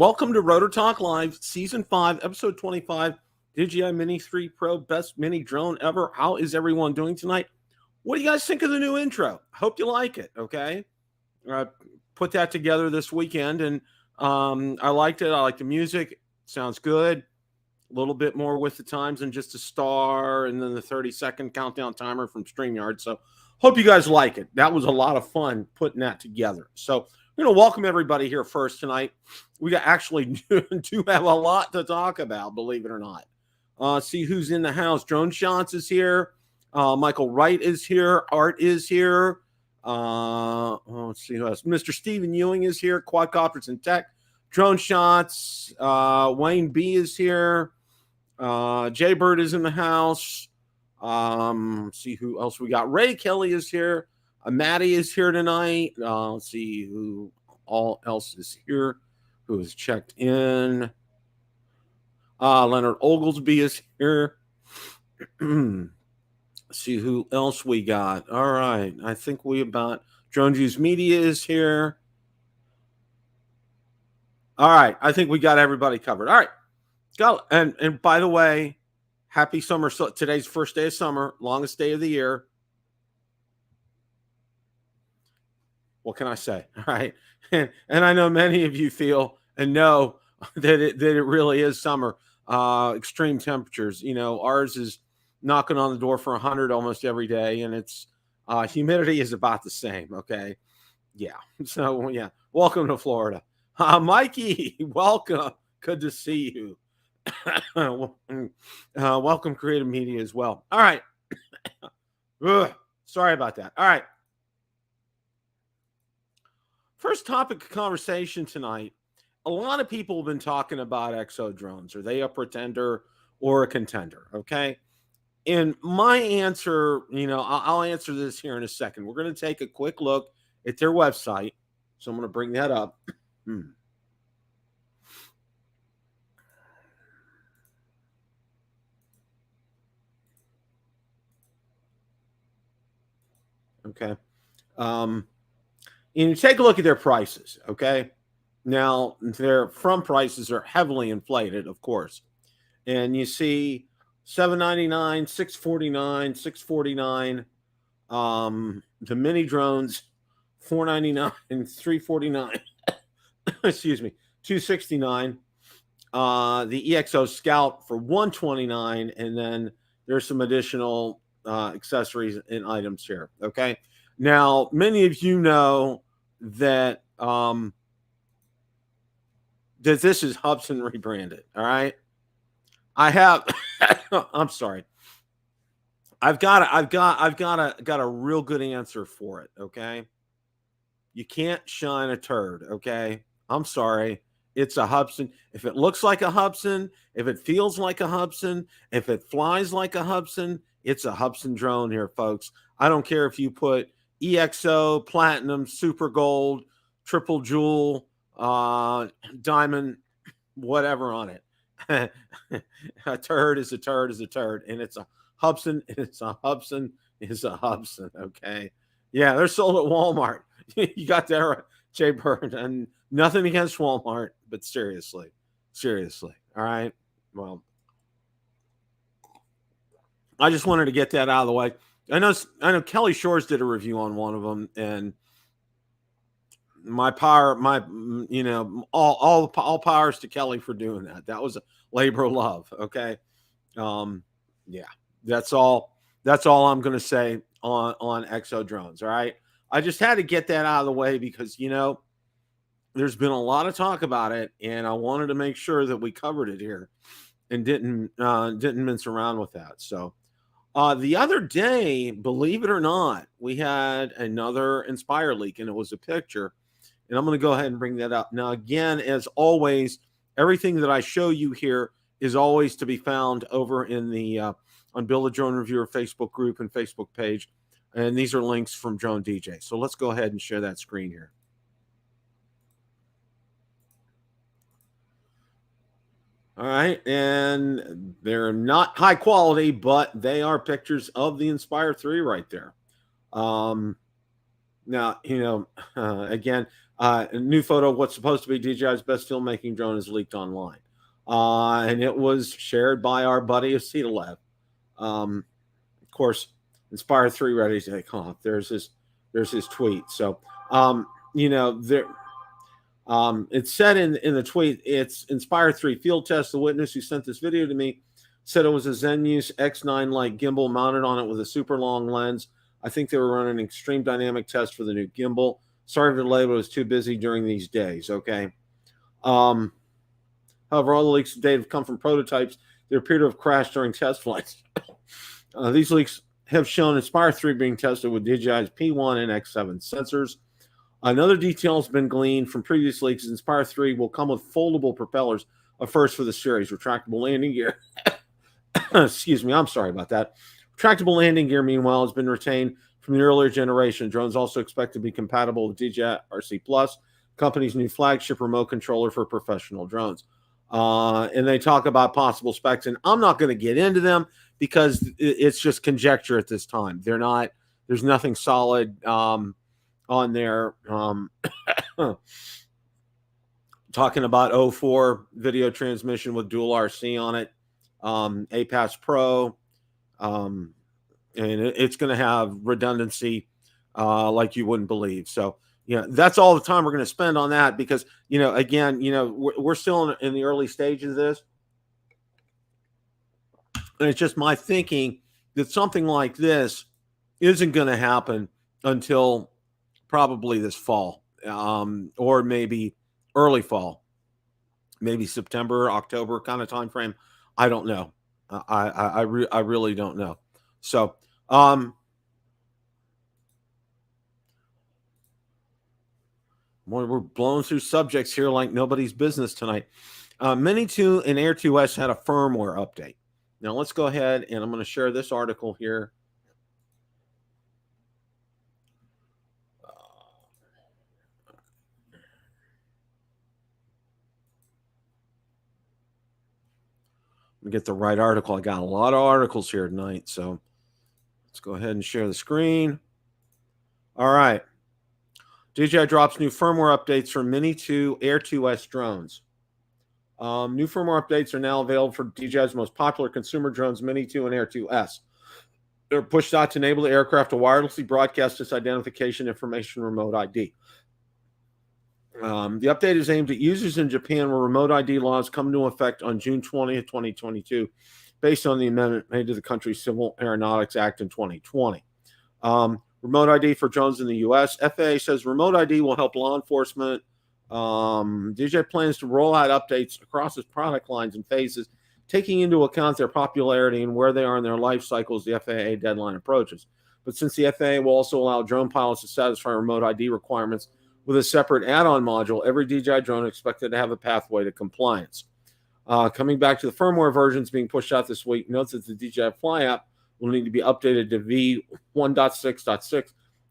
welcome to Rotor Talk Live, Season 5, Episode 25, DJI Mini 3 Pro, best mini drone ever. How is everyone doing tonight? What do you guys think of the new intro? Hope you like it, okay? Put that together this weekend, and I liked it. I like the music. Sounds good. A little bit more with the times than just a star and then the 30-second countdown timer from StreamYard. So hope you guys like it. That was a lot of fun putting that together. So I'm going to welcome everybody here first tonight. We actually do have a lot to talk about, believe it or not. See who's in the house. Drone Shots is here. Michael Wright is here. Art is here. Let's see who else. Mr. Stephen Ewing is here. Quadcopters and Tech. Drone Shots. Wayne B is here. Jaybird is in the house. Let's see who else we got. Ray Kelly is here. Maddie is here tonight. Let's see who all else is here who has checked in. Leonard Oglesby is here. See who else we got. All right. I think we about Drone Juice Media is here. All right. I think we got everybody covered. All right. Go. And by the way, happy summer. So today's first day of summer, longest day of the year. What can I say? All right. And I know many of you feel and know that it really is summer. Extreme temperatures. You know, ours is knocking on the door for 100 almost every day, and it's humidity is about the same. Okay. Yeah. So yeah. Welcome to Florida. Mikey, welcome. Good to see you. Welcome Creative Media as well. All right. Sorry about that. All right. First topic of conversation tonight. A lot of people have been talking about exo drones. Are they a pretender or a contender? Okay. And my answer, you know, I'll answer this here in a second. We're going to take a quick look at their website. So I'm going to bring that up. Okay. And you take a look at their prices, okay? Now, their from prices are heavily inflated, of course. And you see $799, $649, $649. The mini drones, $499 and $349. Excuse me, $269. The EXO Scout for $129, and then there's some additional accessories and items here. Okay. Now, many of you know that that this is Hubsan rebranded. All right. I have. I'm sorry. I've got a real good answer for it. Okay. You can't shine a turd. Okay. I'm sorry. It's a Hubsan. If it looks like a Hubsan, if it feels like a Hubsan, if it flies like a Hubsan, it's a Hubsan drone here, folks. I don't care if you put EXO, Platinum, Super Gold, Triple Jewel, Diamond, whatever on it. A turd is a turd is a turd. And it's a Hubsan. It's a Hubsan. It's a Hubsan. Okay. Yeah, they're sold at Walmart. You got that right, Jay Bird. And nothing against Walmart, but seriously. All right. Well, I just wanted to get that out of the way. I know Kelly Shores did a review on one of them, and all powers to Kelly for doing that. That was a labor of love. Okay. Yeah, that's all I'm going to say on exo drones. All right. I just had to get that out of the way because, you know, there's been a lot of talk about it, and I wanted to make sure that we covered it here and didn't mince around with that. So, the other day, believe it or not, we had another Inspire leak, and it was a picture. And I'm going to go ahead and bring that up. Now, again, as always, everything that I show you here is always to be found over in the on Bill the Drone Reviewer Facebook group and Facebook page. And these are links from Drone DJ. So let's go ahead and share that screen here. All right, and they're not high quality, but they are pictures of the Inspire 3 right there. Now, again, a new photo of what's supposed to be DJI's best filmmaking drone is leaked online. And it was shared by our buddy Acetalab. Of course, Inspire 3 ready to take off. There's his tweet. So, there. It said in the tweet, it's Inspire 3 field test. The witness who sent this video to me said it was a Zenuse X9 like gimbal mounted on it with a super long lens. I think they were running an extreme dynamic test for the new gimbal. Sorry for the delay, but I was too busy during these days. Okay. However, all the leaks to date have come from prototypes that appear to have crashed during test flights. These leaks have shown Inspire 3 being tested with DJI's P1 and X7 sensors. Another detail has been gleaned from previous leaks. Inspire 3 will come with foldable propellers, a first for the series. Retractable landing gear. Excuse me, I'm sorry about that. Retractable landing gear, meanwhile, has been retained from the earlier generation. Drones also expect to be compatible with DJI RC Plus, company's new flagship remote controller for professional drones. And they talk about possible specs, and I'm not going to get into them because it's just conjecture at this time. There's nothing solid on there. Talking about O4 video transmission with dual RC on it, APAS Pro, and it's going to have redundancy like you wouldn't believe. So, that's all the time we're going to spend on that because, again, we're still in the early stages of this. And it's just my thinking that something like this isn't going to happen until probably this fall, or maybe early fall, maybe September, October kind of time frame. I don't know. I really don't know. So, we're blowing through subjects here like nobody's business tonight. Mini 2 and Air 2S had a firmware update. Now let's go ahead and I'm going to share this article here. Let me get the right article. I got a lot of articles here tonight, so let's go ahead and share the screen. All right. DJI drops new firmware updates for Mini 2 Air 2S drones. New firmware updates are now available for DJI's most popular consumer drones, Mini 2 and Air 2S. They're pushed out to enable the aircraft to wirelessly broadcast its identification information remote ID. The update is aimed at users in Japan where remote ID laws come into effect on June 20th, 2022, based on the amendment made to the country's Civil Aeronautics Act in 2020. Remote ID for drones in the U.S. FAA says remote ID will help law enforcement. DJI plans to roll out updates across its product lines in phases, taking into account their popularity and where they are in their life cycles the FAA deadline approaches. But since the FAA will also allow drone pilots to satisfy remote ID requirements with a separate add-on module, every DJI drone is expected to have a pathway to compliance. Coming back to the firmware versions being pushed out this week, notes that the DJI Fly app will need to be updated to V1.6.6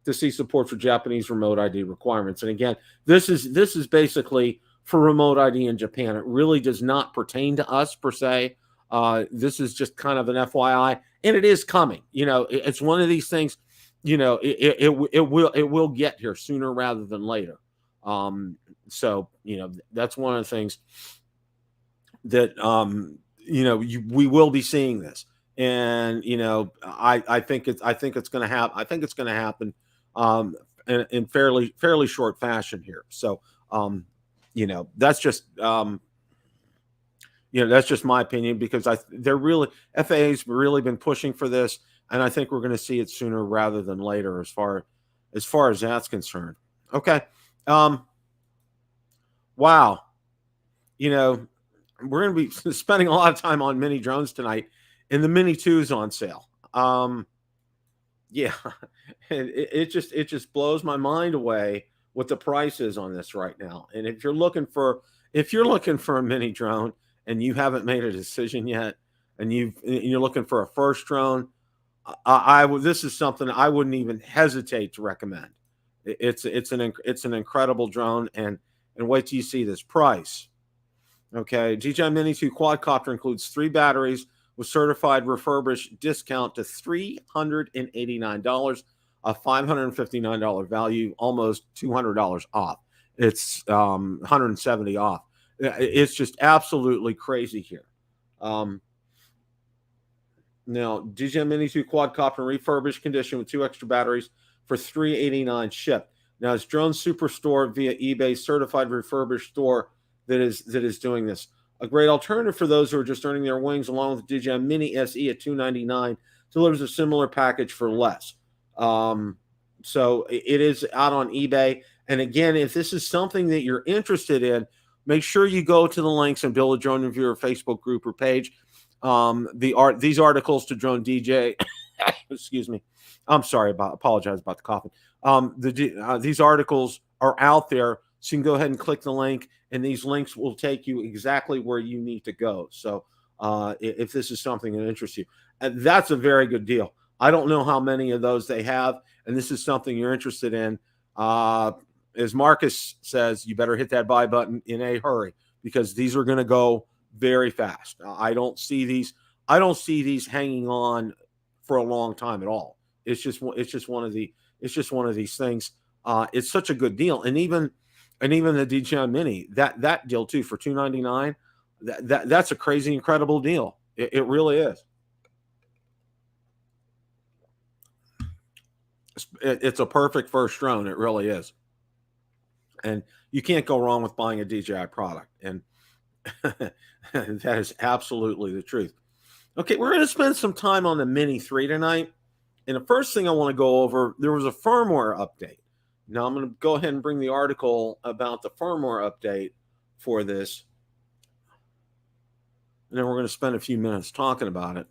to see support for Japanese remote ID requirements. And again, this is basically for remote ID in Japan. It really does not pertain to us per se. This is just kind of an FYI, and it is coming. It's one of these things. It will get here sooner rather than later. So that's one of the things that we will be seeing this. And I think it's going to happen. I think it's going to happen in fairly short fashion here. So that's just that's just my opinion because FAA's really been pushing for this, and I think we're going to see it sooner rather than later as far as that's concerned. Okay, wow, we're going to be spending a lot of time on mini drones tonight. And the Mini 2 is on sale. Yeah, it just blows my mind away what the price is on this right now. And if you're looking for a mini drone and you haven't made a decision yet, and you're looking for a first drone, this is something I wouldn't even hesitate to recommend. It's an incredible drone, and wait till you see this price. Okay, DJI Mini 2 quadcopter includes 3 batteries with certified refurbished discount to $389. a $559 value, almost $200 off. It's 170 off. It's just absolutely crazy here. Now, DJI Mini 2 quadcopter refurbished condition with 2 extra batteries for $389 shipped. Now, it's Drone Superstore via eBay certified refurbished store that is doing this. A great alternative for those who are just earning their wings, along with the DJI Mini SE at $299, delivers a similar package for less. So it is out on eBay. And again, if this is something that you're interested in, make sure you go to the links and build a drone reviewer Facebook group or page. These articles to Drone DJ, excuse me. Apologize about the coughing. These articles are out there, so you can go ahead and click the link, and these links will take you exactly where you need to go. So if this is something that interests you, and that's a very good deal. I don't know how many of those they have, and this is something you're interested in. As Marcus says, you better hit that buy button in a hurry, because these are going to go very fast. I don't see these hanging on for a long time at all. It's just one of these things. It's such a good deal, and even the DJI Mini, that deal too for $299. That's a crazy incredible deal. It really is. It's a perfect first drone. It really is, and you can't go wrong with buying a DJI product. And that is absolutely the truth. Okay, we're going to spend some time on the Mini 3 tonight. And the first thing I want to go over, there was a firmware update. Now I'm going to go ahead and bring the article about the firmware update for this. And then we're going to spend a few minutes talking about it.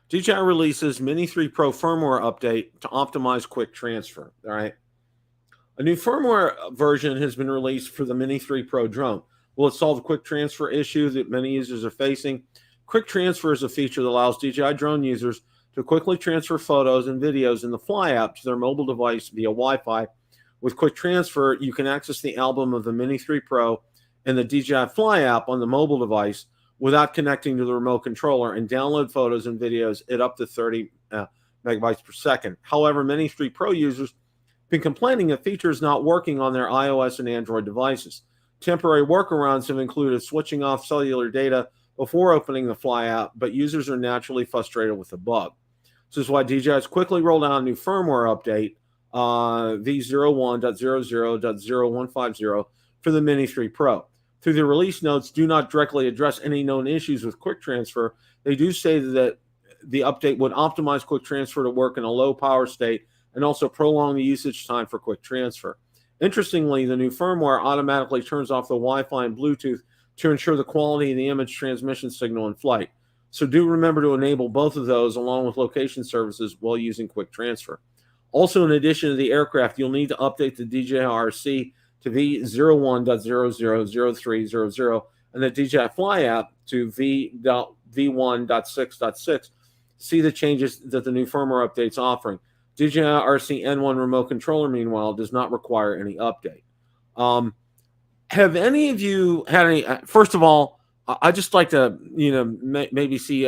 DJI releases Mini 3 Pro firmware update to optimize quick transfer. All right. A new firmware version has been released for the Mini 3 Pro drone. Will it solve a quick transfer issue that many users are facing? Quick transfer is a feature that allows DJI drone users to quickly transfer photos and videos in the Fly app to their mobile device via Wi-Fi. With quick transfer, you can access the album of the Mini 3 Pro and the DJI Fly app on the mobile device without connecting to the remote controller, and download photos and videos at up to 30 megabytes per second. However, Mini 3 Pro users have been complaining that feature is not working on their iOS and Android devices. Temporary workarounds have included switching off cellular data before opening the Fly app, but users are naturally frustrated with the bug. This is why DJI has quickly rolled out a new firmware update, v01.00.0150, for the Mini 3 Pro. Through the release notes, do not directly address any known issues with quick transfer. They do say that the update would optimize quick transfer to work in a low power state and also prolong the usage time for quick transfer. Interestingly, the new firmware automatically turns off the Wi-Fi and Bluetooth to ensure the quality of the image transmission signal in flight. So do remember to enable both of those along with location services while using quick transfer. Also, in addition to the aircraft, you'll need to update the DJI RC to v01.000300 and the DJI Fly app to v1.6.6. See the changes that the new firmware update's offering. DJI RC N1 remote controller, meanwhile, does not require any update. Have any of you had any? First of all, I just like to, maybe see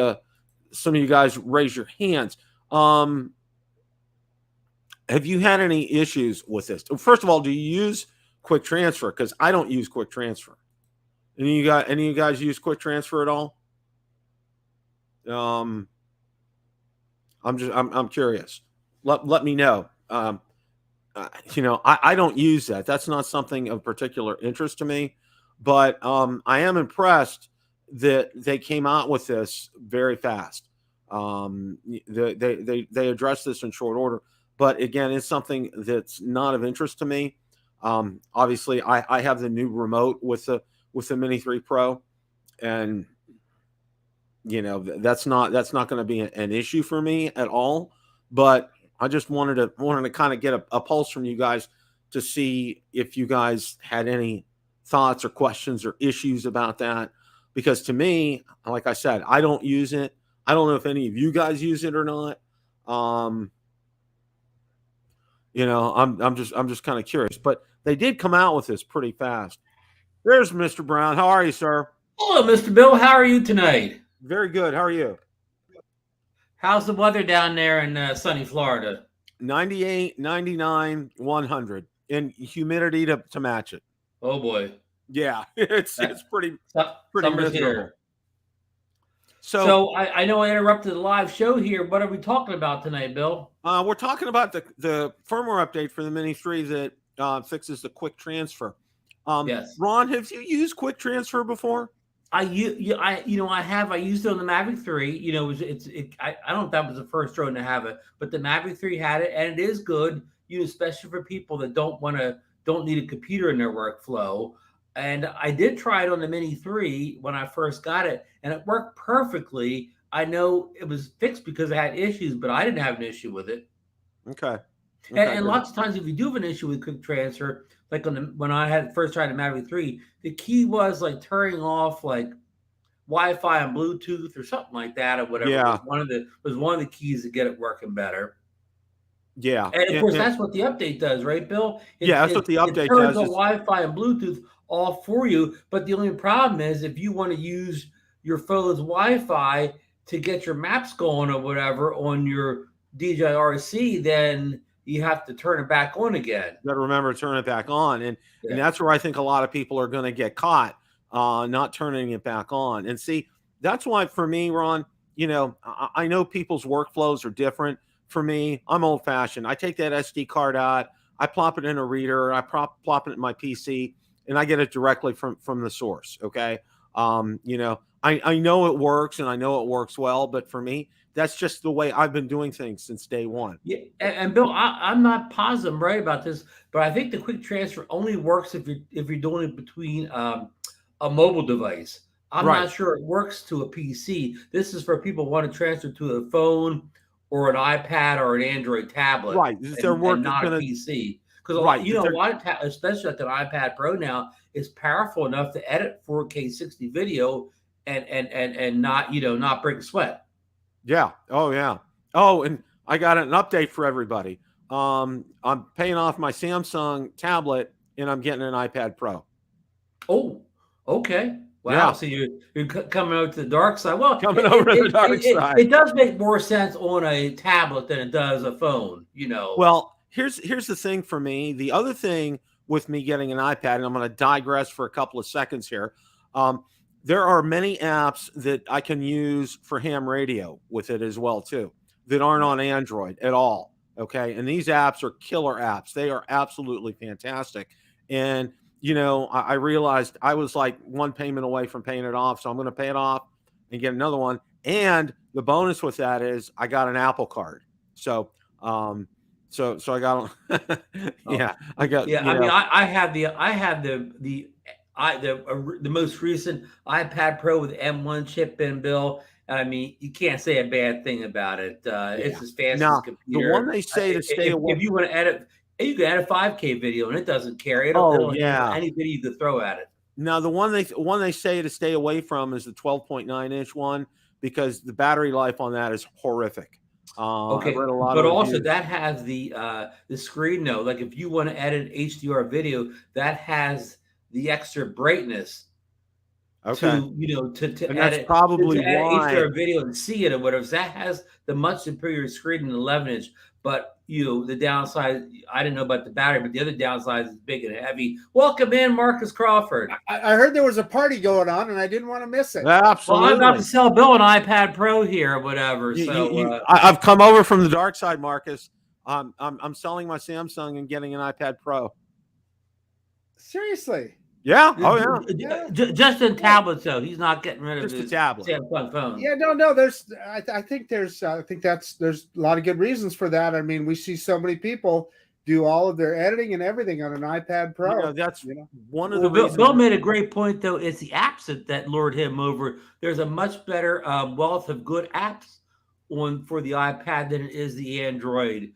some of you guys raise your hands. Have you had any issues with this? First of all, do you use quick transfer? Because I don't use quick transfer. Any of you guys use quick transfer at all? I'm curious. Let me know. I don't use that. That's not something of particular interest to me, but I am impressed that they came out with this very fast. They addressed this in short order, but again, it's something that's not of interest to me. Obviously, I have the new remote with the Mini 3 Pro, and that's not going to be an issue for me at all. But I just wanted to kind of get a pulse from you guys to see if you guys had any thoughts or questions or issues about that. Because to me, like I said, I don't use it. I don't know if any of you guys use it or not. I'm just kind of curious. But they did come out with this pretty fast. There's Mr. Brown. How are you, sir? Hello, Mr. Bill. How are you tonight? Very good. How are you? How's the weather down there in sunny Florida? 98, 99, 100, and humidity to match it. Oh boy, Yeah, it's pretty summer's miserable. here. So So I know I interrupted the live show here. What are we talking about tonight, Bill? we're talking about the firmware update for the Mini 3 that fixes the quick transfer. Yes. Ron, have you used quick transfer before? I have. I used it on the Mavic 3. I don't know if that was the first drone to have it, but the Mavic 3 had it, and it is good. Especially for people that don't need a computer in their workflow. And I did try it on the Mini 3 when I first got it, and it worked perfectly. I know it was fixed because it had issues, but I didn't have an issue with it. Okay. And lots of times, if you do have an issue with quick transfer, like when I had first tried the Mavic 3, the key was like turning off like Wi-Fi and Bluetooth or something like that, or whatever. Yeah. Was one of the keys to get it working better. Yeah. And of course, that's what the update does, right, Bill? That's what the update it turns does. the Wi-Fi and Bluetooth off for you. But the only problem is if you want to use your phone's Wi-Fi to get your maps going or whatever on your DJI RC, then you have to turn it back on again. You got to remember to turn it back on. And that's where I think a lot of people are going to get caught, not turning it back on. And see, that's why for me, Ron, I know people's workflows are different. For me, I'm old fashioned. I take that SD card out, I plop it in a reader, I plop it in my PC, and I get it directly from the source. Okay. I know it works and I know it works well, but for me, that's just the way I've been doing things since day one. Yeah, and Bill, I'm not positive I'm right about this, but I think the quick transfer only works if you're doing it between a mobile device. I'm not sure it works to a PC. This is for people who want to transfer to a phone or an iPad or an Android tablet, right? And not a PC. Because a lot of especially like an iPad Pro now, is powerful enough to edit 4K 60 video and not break a sweat. Yeah. Oh, yeah. Oh, and I got an update for everybody. I'm paying off my Samsung tablet and I'm getting an iPad Pro. Oh, okay. Wow. Yeah. So you're coming over to the dark side. Well, coming over to the dark side. It does make more sense on a tablet than it does a phone, Well, here's the thing for me. The other thing with me getting an iPad, and I'm going to digress for a couple of seconds here. There are many apps that I can use for ham radio with it as well, too, that aren't on Android at all. Okay. And these apps are killer apps. They are absolutely fantastic. And, I realized I was like one payment away from paying it off. So I'm going to pay it off and get another one. And the bonus with that is I got an Apple card. So, so I got, I got, yeah. I mean, I have the most recent iPad Pro with M1 chip in, Bill. I mean, you can't say a bad thing about it. It's as fast as a computer. The one they say to stay away. If you want to edit, you can edit a 5K video and it doesn't care. It'll handle any video you could throw at it. Now, the one they say to stay away from is the 12.9-inch one because the battery life on that is horrific. Okay, but also that has the screen though. Like if you want to edit HDR video, that has the extra brightness. Okay. To and edit, that's probably to why HDR video and see it or whatever. That has the much superior screen in 11-inch. But the downside, I didn't know about the battery, but the other downside is big and heavy. Welcome in, Marcus Crawford. I heard there was a party going on, and I didn't want to miss it. Absolutely. Well, I'm about to sell Bill an iPad Pro here or whatever. I've come over from the dark side, Marcus. I'm selling my Samsung and getting an iPad Pro. Seriously? Yeah. Oh yeah. Just in tablets, though. He's not getting rid of his tablet. Samsung phone. Yeah, no. I think there's a lot of good reasons for that. I mean, we see so many people do all of their editing and everything on an iPad Pro. That's one of the reasons. Bill made a great point, though. It's the apps that lured him over. There's a much better wealth of good apps for the iPad than it is the Android.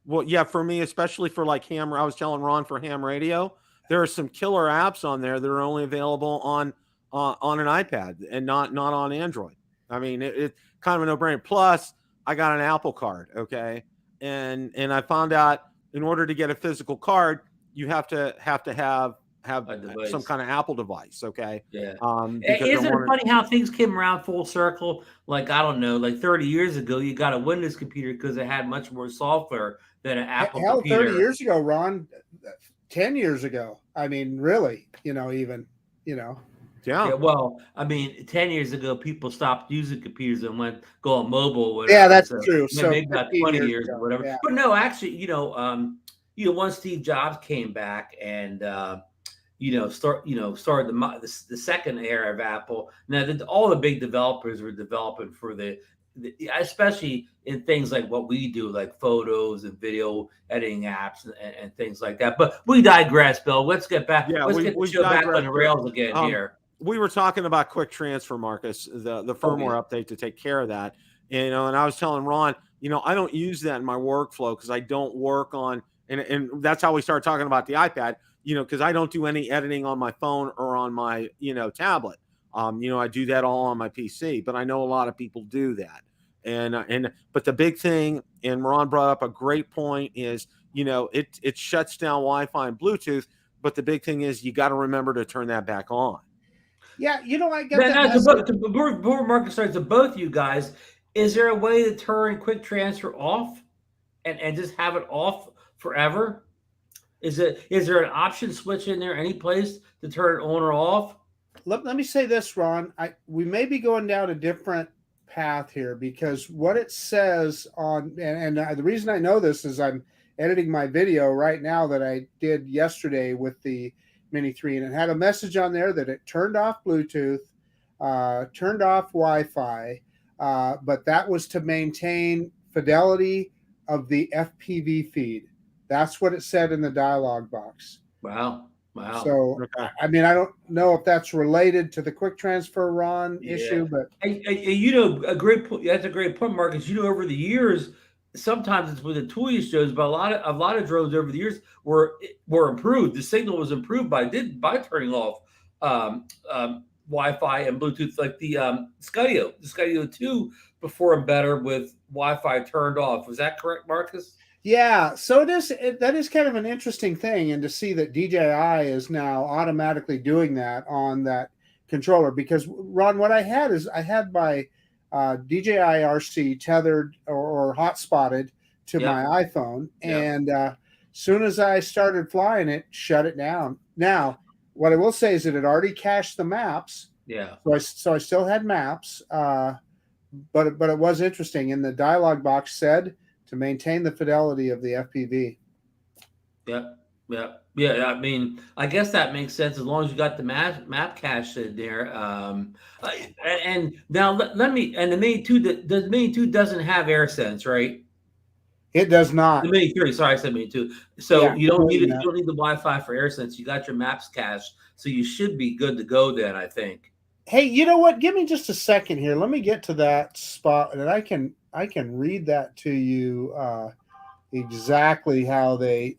Well, yeah, for me, especially for like ham. I was telling Ron for ham radio. There are some killer apps on there that are only available on an iPad and not on Android. I mean, it's kind of a no-brainer. Plus, I got an Apple card, okay, and I found out in order to get a physical card, you have to have have A device. some kind of Apple device. Okay. Yeah. Because Isn't it funny how things came around full circle? Like, I don't know, like 30 years ago, you got a Windows computer because it had much more software than an Apple Hell, computer. 30 years ago, Ron, 10 years ago. I mean, really, even. Yeah, well, I mean, 10 years ago, people stopped using computers and went go on mobile. Or whatever. Yeah, that's true. So maybe about 20 years ago, or whatever. Yeah. But no, actually, once Steve Jobs came back and started the second era of Apple. Now, all the big developers were developing for the especially in things like what we do, like photos and video editing apps and things like that. But we digress, Bill. Let's get back. Yeah, let's get the show back on the rails again here. We were talking about quick transfer, Marcus, the firmware update to take care of that. And I was telling Ron, I don't use that in my workflow because I don't work on, and that's how we started talking about the iPad, because I don't do any editing on my phone or on my, tablet. I do that all on my PC, but I know a lot of people do that. But the big thing, and Ron brought up a great point, is, it shuts down Wi-Fi and Bluetooth. But the big thing is you got to remember to turn that back on. Yeah, I get that. Before Marcus starts, to both you guys, is there a way to turn quick transfer off and just have it off forever? Is there an option switch in there any place to turn it on or off? Let me say this, Ron. We may be going down a different path here because what it says on and the reason I know this is I'm editing my video right now that I did yesterday with the Mini 3, and it had a message on there that it turned off Bluetooth, turned off Wi-Fi, but that was to maintain fidelity of the FPV feed. That's what it said in the dialog box. Wow. So, I mean, I don't know if that's related to the quick transfer, Ron, issue, but a great point. That's a great point, Marcus. Over the years, sometimes it's with the tool shows, but a lot of drones over the years were improved. The signal was improved by turning off Wi-Fi and Bluetooth, like the Skydio 2 performed better with Wi-Fi turned off. Was that correct, Marcus? Yeah, so that is kind of an interesting thing, and to see that DJI is now automatically doing that on that controller. Because Ron, what I had my DJI RC tethered or hotspotted to my iPhone, and soon as I started flying it, shut it down. Now, what I will say is that it already cached the maps. Yeah. So I still had maps, but it was interesting. And the dialog box said to maintain the fidelity of the FPV. Yeah. I mean, I guess that makes sense as long as you got the map cache in there. And now let me. And the Mini 2, the Mini 2 doesn't have AirSense, right? It does not. The Mini 3. Sorry, I said Mini 2. So you don't need it. You don't need the Wi-Fi for AirSense. You got your maps cache, so you should be good to go then, I think. Hey, you know what? Give me just a second here. Let me get to that spot, and I can read that to you exactly how they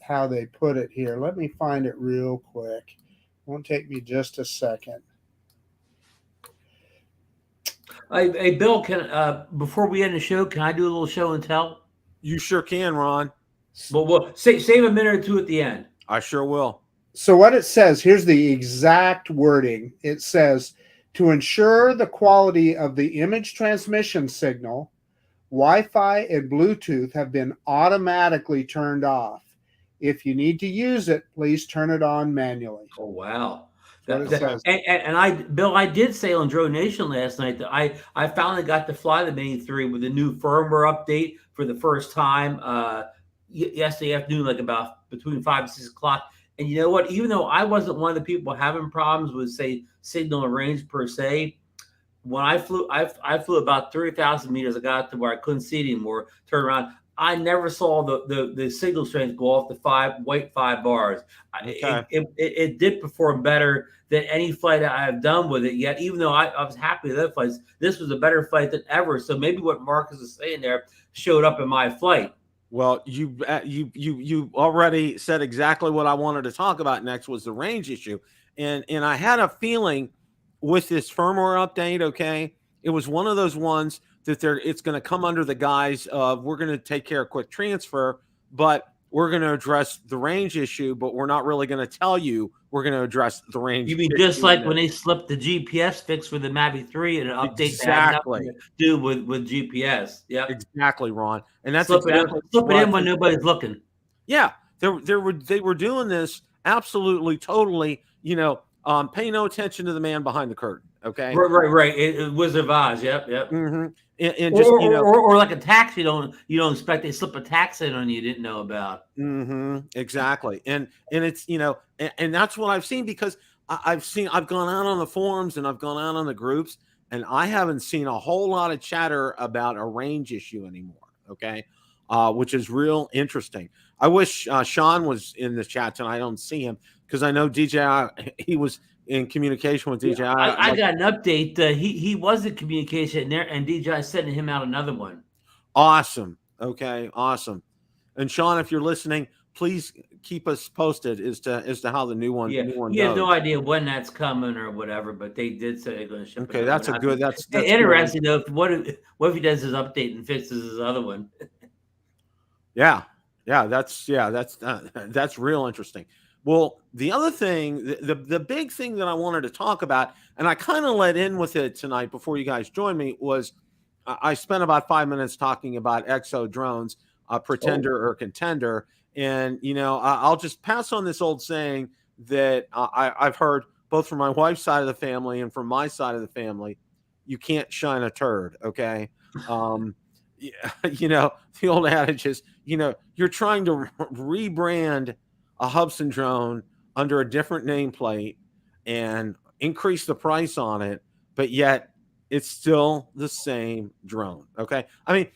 put it here. Let me find it real quick. Won't take me just a second. Hey, Bill, can before we end the show, can I do a little show and tell? You sure can, Ron. Well, save a minute or two at the end. I sure will. So what it says, here's the exact wording. It says, to ensure the quality of the image transmission signal, Wi-Fi and Bluetooth have been automatically turned off. If you need to use it, please turn it on manually. Oh, wow. Bill, I did say on Drone Nation last night that I finally got to fly the Mini 3 with a new firmware update for the first time yesterday afternoon, like about between 5 and 6 o'clock. And you know what? Even though I wasn't one of the people having problems with, say, signal and range per se, when I flew about 30,000 meters. I got to where I couldn't see it anymore. Turn around. I never saw the signal strength go off the 5 bars. Okay. It did perform better than any flight I have done with it yet. Even though I was happy with that flight, this was a better flight than ever. So maybe what Marcus is saying there showed up in my flight. Well, you already said exactly what I wanted to talk about next was the range issue, and I had a feeling with this firmware update, okay, it was one of those ones that it's going to come under the guise of we're going to take care of quick transfer, but we're going to address the range issue, but we're not really going to tell you we're going to address the range. You mean just like when they slipped the GPS fix with the Mavic 3 and an update that had nothing to do with GPS? Yeah, exactly, Ron. And that's slip exactly it in when nobody's looking. Yeah, they were doing this absolutely, totally. Pay no attention to the man behind the curtain. Okay, right. It Wizard of Oz. Yep. Mm-hmm. And just or like a tax you don't expect they slip a tax in on you didn't know about. Mm-hmm. Exactly, and it's and that's what I've seen, because I've gone out on the forums and I've gone out on the groups, and I haven't seen a whole lot of chatter about a range issue anymore. Okay, which is real interesting. I wish Sean was in the chat tonight. I don't see him because I know DJI. He was in communication with DJI. Yeah, I got an update. He was in communication there, and DJI sending him out another one. Awesome. Okay, awesome. And Sean, if you're listening, please keep us posted as to how the new one. Yeah, he has no idea when that's coming or whatever, but they did say they're going to ship. Okay, that's a good. That's interesting though. What if he does his update and fixes his other one? Yeah, that's real interesting. Well, the other thing, the big thing that I wanted to talk about, and I kind of let in with it tonight before you guys joined me, was I spent about 5 minutes talking about exo drones, pretender or contender, and I'll just pass on this old saying that I've heard both from my wife's side of the family and from my side of the family: you can't shine a turd. Okay. The old adage is, you're trying to rebrand a Hubsan drone under a different nameplate and increase the price on it, but yet it's still the same drone. Okay. I mean,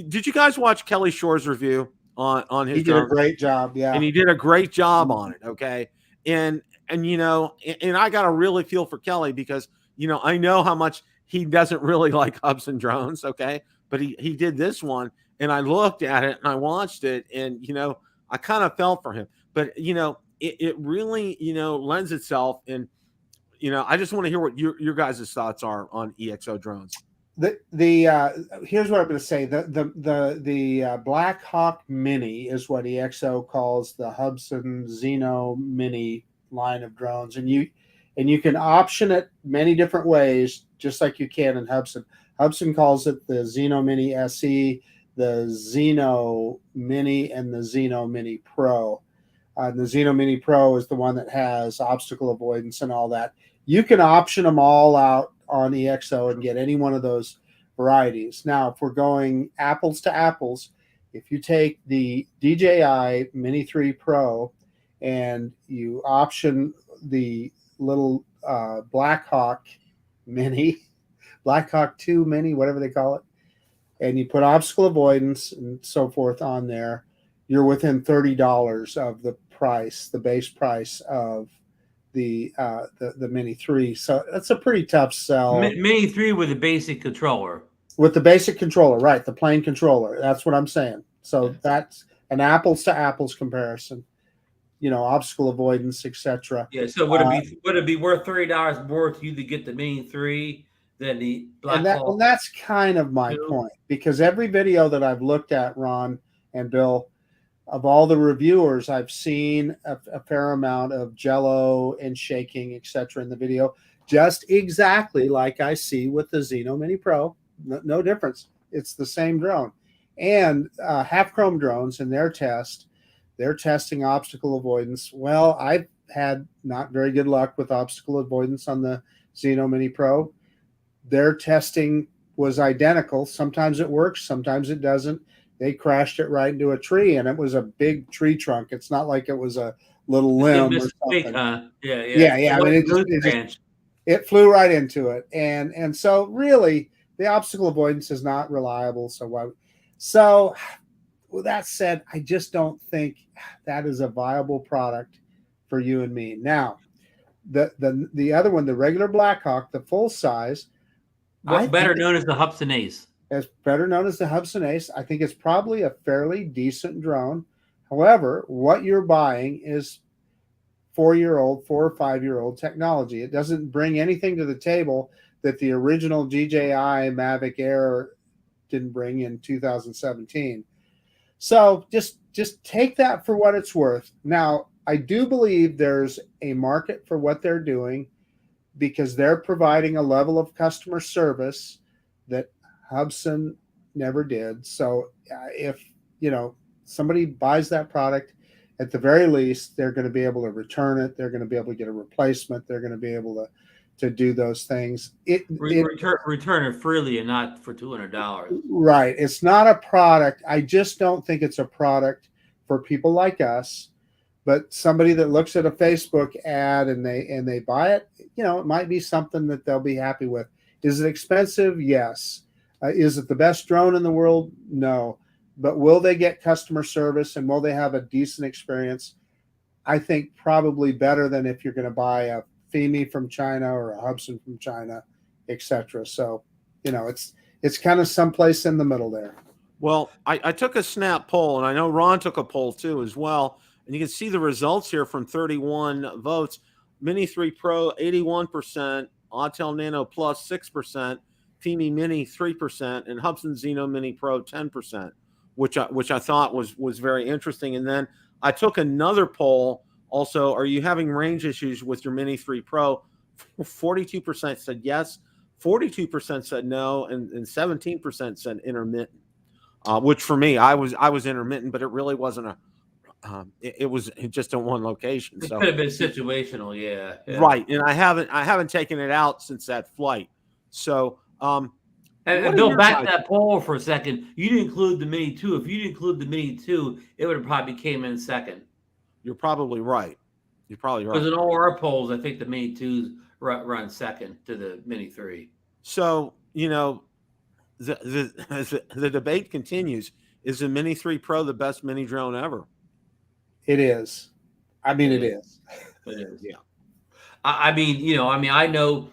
did you guys watch Kelly Shore's review on his drone? He did a great job. Yeah. And he did a great job on it. Okay. And I got to really feel for Kelly because, I know how much he doesn't really like Hubsan drones. Okay. But he did this one, and I looked at it and I watched it, and I kind of felt for him. But it really lends itself, and I just want to hear what your guys' thoughts are on EXO drones. Here's what I'm going to say: the Black Hawk Mini is what EXO calls the Hubsan Xeno Mini line of drones, and you can option it many different ways, just like you can in Hubsan. Hubsan calls it the Xeno Mini SE, the Xeno Mini, and the Xeno Mini Pro. The Xeno Mini Pro is the one that has obstacle avoidance and all that. You can option them all out on EXO and get any one of those varieties. Now, if we're going apples to apples, if you take the DJI Mini 3 Pro and you option the little Black Hawk Mini, Black Hawk 2 Mini, whatever they call it, and you put obstacle avoidance and so forth on there, you're within $30 of the price, the base price of the Mini 3. So that's a pretty tough sell. Mini 3 with a basic controller. With the basic controller, right? The plain controller. That's what I'm saying. So that's an apples to apples comparison. Obstacle avoidance, etc. Yeah. So would it be worth $30 more to you to get the Mini 3? Than the Black Hawk? And that's kind of my point, because every video that I've looked at, Ron and Bill, of all the reviewers, I've seen a fair amount of jello and shaking, etc. in the video, just exactly like I see with the Xeno Mini Pro. No difference. It's the same drone. And half chrome drones in their test, they're testing obstacle avoidance. Well, I've had not very good luck with obstacle avoidance on the Xeno Mini Pro. Their testing was identical. Sometimes it works, sometimes it doesn't. They crashed it right into a tree, and it was a big tree trunk. It's not like it was a little limb or something. Yeah. I mean, it flew right into it, and so really, the obstacle avoidance is not reliable. So with that said, I just don't think that is a viable product for you and me. Now, the other one, the regular Black Hawk, the full size. Better known as the Hubsan Ace. It's better known as the Hubsan Ace. I think it's probably a fairly decent drone. However, what you're buying is 4 or 5 year old technology. It doesn't bring anything to the table that the original DJI Mavic Air didn't bring in 2017. So just just take that for what it's worth. Now, I do believe there's a market for what they're doing because they're providing a level of customer service that Hubsan never did. So if, somebody buys that product, at the very least, they're going to be able to return it. They're going to be able to get a replacement. They're going to be able to do those things. Return it freely and not for $200. Right. It's not a product. I just don't think it's a product for people like us. But somebody that looks at a Facebook ad and they buy it, it might be something that they'll be happy with. Is it expensive? Yes. Is it the best drone in the world? No. But will they get customer service and will they have a decent experience? I think probably better than if you're going to buy a Fimi from China or a Hubsan from China, etc. So, it's kind of someplace in the middle there. Well, I took a snap poll, and I know Ron took a poll too as well. And you can see the results here from 31 votes. Mini 3 Pro, 81%, Autel Nano Plus, 6%, Fimi Mini, 3%, and Hubsan Zeno Mini Pro, 10%, which I thought was very interesting. And then I took another poll also. Are you having range issues with your Mini 3 Pro? 42% said yes, 42% said no, and 17% said intermittent. Which for me, I was intermittent, but it really wasn't a. It was just in one location. So it could have been situational, yeah. Right, and I haven't taken it out since that flight. So, and Bill, back to that poll for a second. You didn't include the Mini 2. If you didn't include the Mini 2, it would have probably came in second. You're probably right. Because in all our polls, I think the Mini 2s run second to the Mini 3. So the debate continues: is the Mini 3 Pro the best mini drone ever? It is. I mean, it is. It is. Yeah. I know,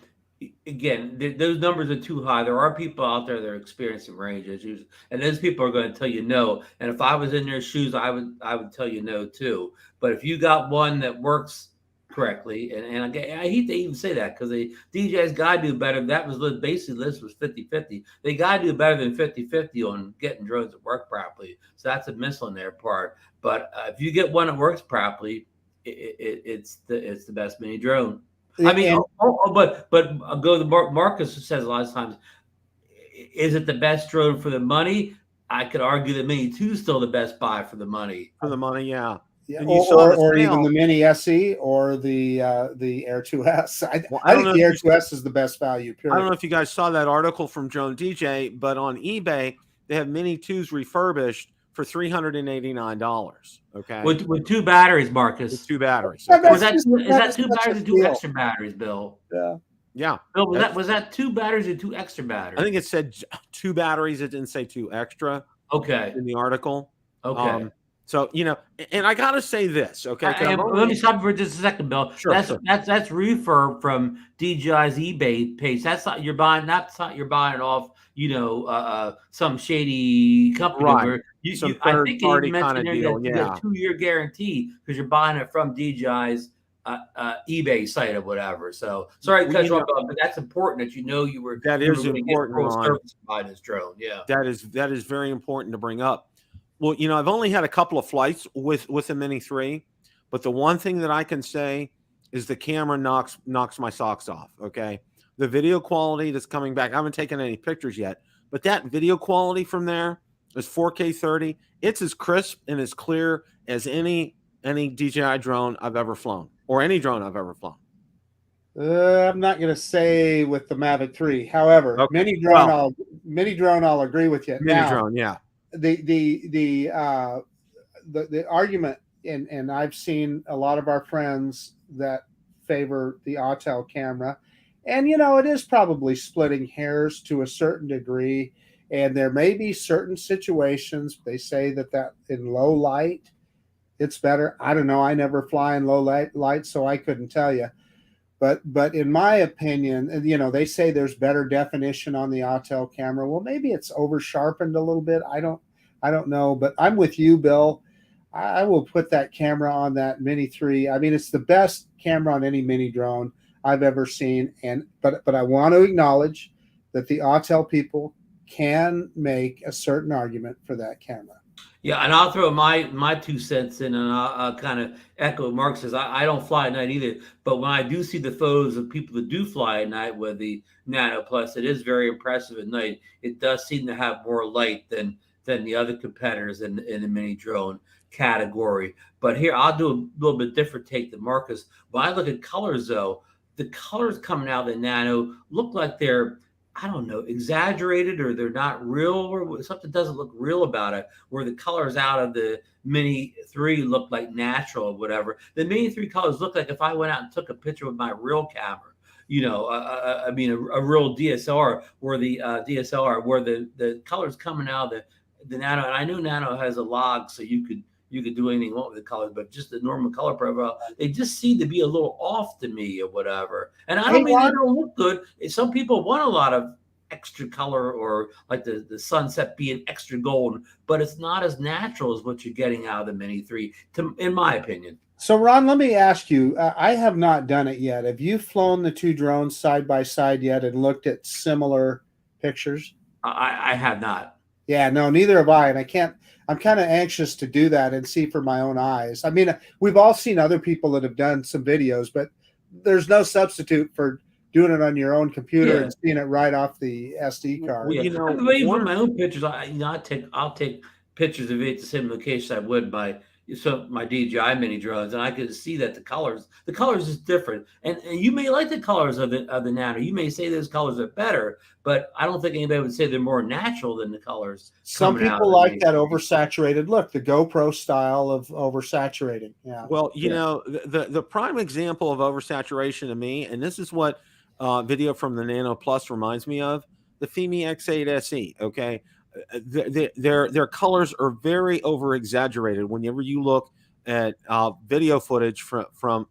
again, those numbers are too high. There are people out there that are experiencing range issues, and those people are going to tell you no. And if I was in their shoes, I would tell you no too. But if you got one that works correctly, and I hate to even say that because DJI's got to do better. That was basically list was 50-50. They got to do better than 50-50 on getting drones that work properly. So that's a miss on their part. But if you get one that works properly, it's the best mini drone. I mean, but go to Marcus says a lot of times, is it the best drone for the money? I could argue the Mini 2 is still the best buy for the money. For the money, yeah. Yeah, or even the Mini SE or the Air 2S. I think the Air 2S is the best value. Period. I don't know if you guys saw that article from Drone DJ, but on eBay they have Mini 2s refurbished for $389. Okay, with two batteries, Marcus. With two batteries. Okay. Is that two batteries or two extra batteries, Bill? Yeah. Bill, was that two batteries or two extra batteries? I think it said two batteries. It didn't say two extra. Okay. In the article. Okay. So, and I got to say this, okay? Let me stop for just a second, Bill. Sure, that's refurb from DJI's eBay page. That's not you're buying it off, some shady company. Right. Where I think you mentioned there that 2-year guarantee because you're buying it from DJI's eBay site or whatever. So sorry to cut you off, but that's important that you were. That is important. Service by this drone, yeah. That is very important to bring up. Well, I've only had a couple of flights with the Mini 3, but the one thing that I can say is the camera knocks my socks off, okay? The video quality that's coming back, I haven't taken any pictures yet, but that video quality from there is 4K 30. It's as crisp and as clear as any DJI drone I've ever flown or any drone I've ever flown. I'm not going to say with the Mavic 3. However, okay. Mini drone, I'll agree with you. Mini drone, yeah. The argument, and I've seen a lot of our friends that favor the Autel camera, and it is probably splitting hairs to a certain degree, and there may be certain situations they say that in low light it's better. I don't know. I never fly in low light, so I couldn't tell you. But in my opinion, they say there's better definition on the Autel camera. Well, maybe it's over sharpened a little bit. I don't know, but I'm with you, Bill. I will put that camera on that Mini 3. I mean, it's the best camera on any mini drone I've ever seen. But I want to acknowledge that the Autel people can make a certain argument for that camera. Yeah, and I'll throw my 2 cents in, and I'll kind of echo Mark says. I don't fly at night either, but when I do see the photos of people that do fly at night with the Nano Plus, it is very impressive at night. It does seem to have more light than the other competitors in the mini drone category. But here, I'll do a little bit different take than Marcus. When I look at colors, though, the colors coming out of the Nano look like they're, I don't know, exaggerated, or they're not real, or something doesn't look real about it, where the colors out of the Mini 3 look like natural or whatever. The Mini 3 colors look like if I went out and took a picture with my real camera, I mean, a real DSLR, where the DSLR, where the colors coming out of the Nano, and I knew Nano has a log, so you could do anything you want with the colors, but just the normal color profile, they just seem to be a little off to me or whatever. And I don't mean they don't look good. Some people want a lot of extra color, or like the sunset being extra gold, but it's not as natural as what you're getting out of the Mini 3, in my opinion. So, Ron, let me ask you, I have not done it yet. Have you flown the two drones side by side yet and looked at similar pictures? I have not. Yeah, no, neither have I. And I'm kind of anxious to do that and see for my own eyes. I mean, we've all seen other people that have done some videos, but there's no substitute for doing it on your own computer and seeing it right off the SD card. Well, even my own pictures, I'll take pictures of it at the same location I would my DJI Mini drones, and I could see that the colors is different. And you may like the colors of the Nano. You may say those colors are better, but I don't think anybody would say they're more natural than the colors. Some people like that oversaturated look, the GoPro style of oversaturating. Yeah. Well, the prime example of oversaturation to me, and this is what video from the Nano Plus reminds me of, the Fimi X8 SE. Okay. Their colors are very over exaggerated whenever you look at video footage from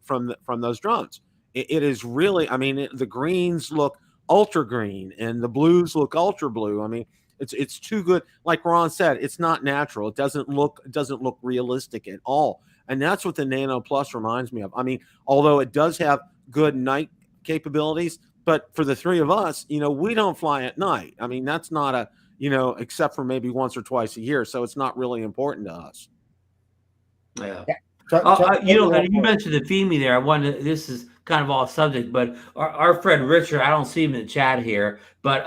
those drones. It is really, I mean, the greens look ultra green and the blues look ultra blue. I mean, it's too good. Like Ron said, it's not natural. It doesn't look realistic at all. And that's what the Nano Plus reminds me of. I mean, although it does have good night capabilities, but for the three of us, we don't fly at night. I mean, that's not a, except for maybe once or twice a year. So it's not really important to us. Yeah. You mentioned the Fimi there. This is kind of off subject, but our friend Richard, I don't see him in the chat here, but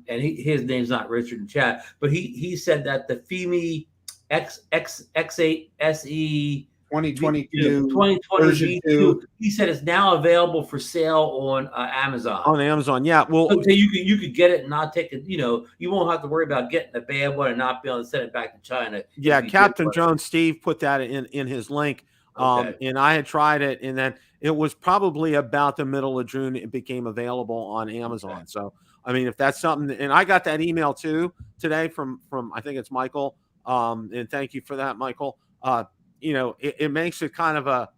and his name's not Richard in chat, but he said that the Fimi X8 SE 2022 he said it's now available for sale on Amazon. On Amazon, yeah. Well, so you could get it and not take it. You won't have to worry about getting a bad one and not be able to send it back to China. Yeah, Captain Jones Steve put that in his link, and I had tried it, and then it was probably about the middle of June it became available on Amazon. Okay. So I mean, if that's something, and I got that email too today from I think it's Michael, and thank you for that, Michael. It makes it kind of a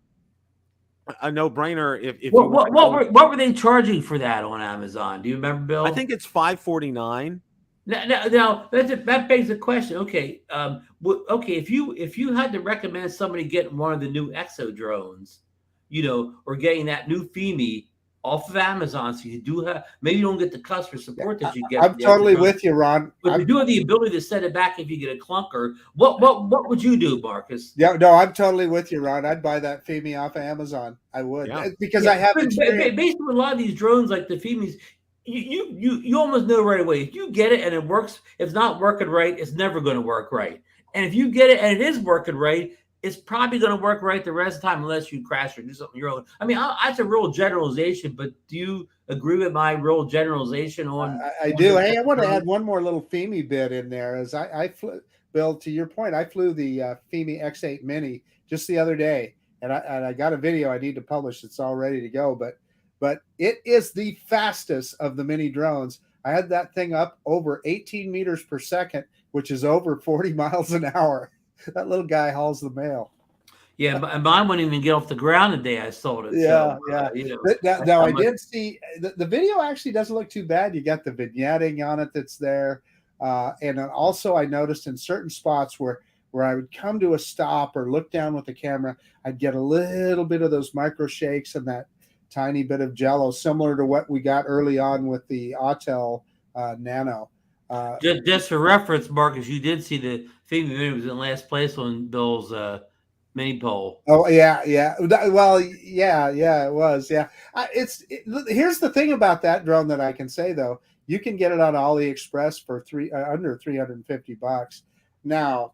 no-brainer. What were they charging for that on Amazon? Do you remember, Bill? I think it's $549. Now that begs the question. Okay, if you had to recommend somebody getting one of the new Exo drones, or getting that new Fimi off of Amazon, so you do have, maybe you don't get the customer support that you get. I'm totally with you, Ron. But you do have the ability to send it back if you get a clunker. What would you do, Marcus? Yeah, no, I'm totally with you, Ron. I'd buy that Fimi off of Amazon. I would, because I have experience. Basically, with a lot of these drones, like the Fimis, you almost know right away if you get it and it works. If it's not working right, it's never going to work right. And if you get it and it is working right, it's probably going to work right the rest of the time, unless you crash or do something your own. I mean, that's a real generalization, but do you agree with my real generalization on? I do. Hey, I want to add one more little Fimi bit in there. As I flew, Bill, to your point, I flew the Fimi X8 Mini just the other day, and I got a video I need to publish. It's all ready to go, but it is the fastest of the mini drones. I had that thing up over 18 meters per second, which is over 40 miles an hour. That little guy hauls the mail. Yeah, but mine wouldn't even get off the ground the day I sold it. Yeah, so, Now I did see the video actually doesn't look too bad. You got the vignetting on it that's there. And then also I noticed in certain spots where I would come to a stop or look down with the camera, I'd get a little bit of those micro shakes and that tiny bit of jello, similar to what we got early on with the Autel Nano. Just for reference, Marcus, you did see the Femi Mini was in last place on Bill's mini poll. Oh yeah. Well, yeah, it was. Yeah, here's the thing about that drone that I can say though. You can get it on AliExpress for under $350. Now,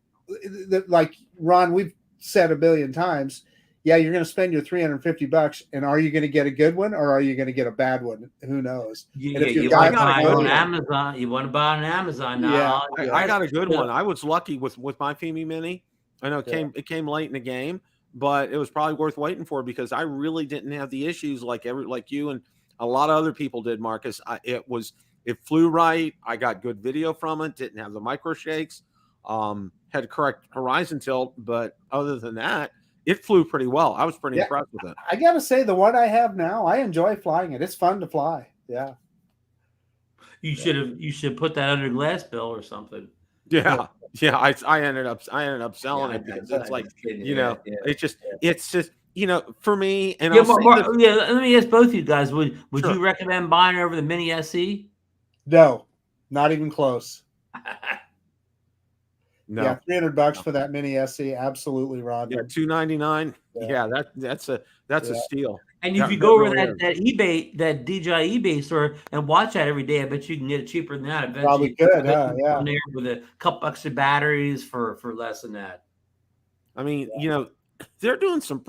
like Ron, we've said a billion times. Yeah, you're going to spend your $350, and are you going to get a good one or are you going to get a bad one? Who knows? You want to buy on Amazon. You want to buy on Amazon now. Yeah, I got a good one. I was lucky with my Femi Mini. I know it came late in the game, but it was probably worth waiting for because I really didn't have the issues like you and a lot of other people did, Marcus. It flew right. I got good video from it. Didn't have the micro shakes. Had correct horizon tilt, but other than that, it flew pretty well. I was pretty impressed with it. I got to say, the one I have now, I enjoy flying it. It's fun to fly. Yeah. You should put that under glass, Bill, or something. Yeah. Yeah. I ended up selling it because it's like, it's just, for me. And let me ask both of you guys, would you recommend buying over the Mini SE? No, not even close. No. Yeah, $300 for that Mini SE, absolutely, Rod. Yeah, $299. Yeah, that's a steal. And if you go over that eBay, that DJI eBay store and watch that every day, I bet you can get it cheaper than that. Eventually, probably could, there with a couple extra batteries for less than that. I mean, they're doing some